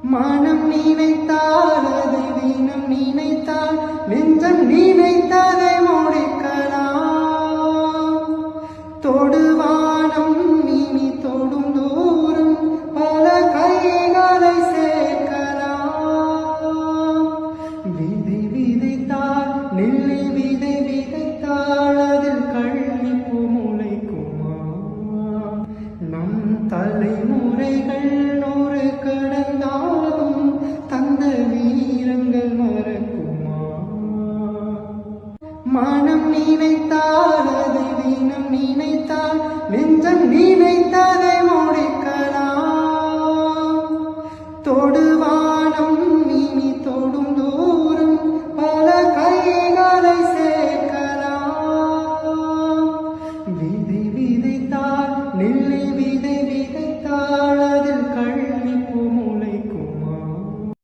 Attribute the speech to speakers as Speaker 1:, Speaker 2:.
Speaker 1: மனம் நினைத்தால் அதை தினம் நினைத்தால் நெஞ்சம் நினைத்ததை முடிக்கலாம். தொடுவானம் இனி தொடும் தூரம் பல கைகளை சேர்க்கலாம். விதை விதைத்தால் நெல்லை விதை விதைத்தால் அதில் கள்ளிப்பூ முளைக்குமா? நம் தலைமுறைகள் நூறு கடந்தாலும் தந்த வீரங்கள் மறக்குமா? மனம் நினைத்தால் அதை தினம் நினைத்தால் நெஞ்சம் நினை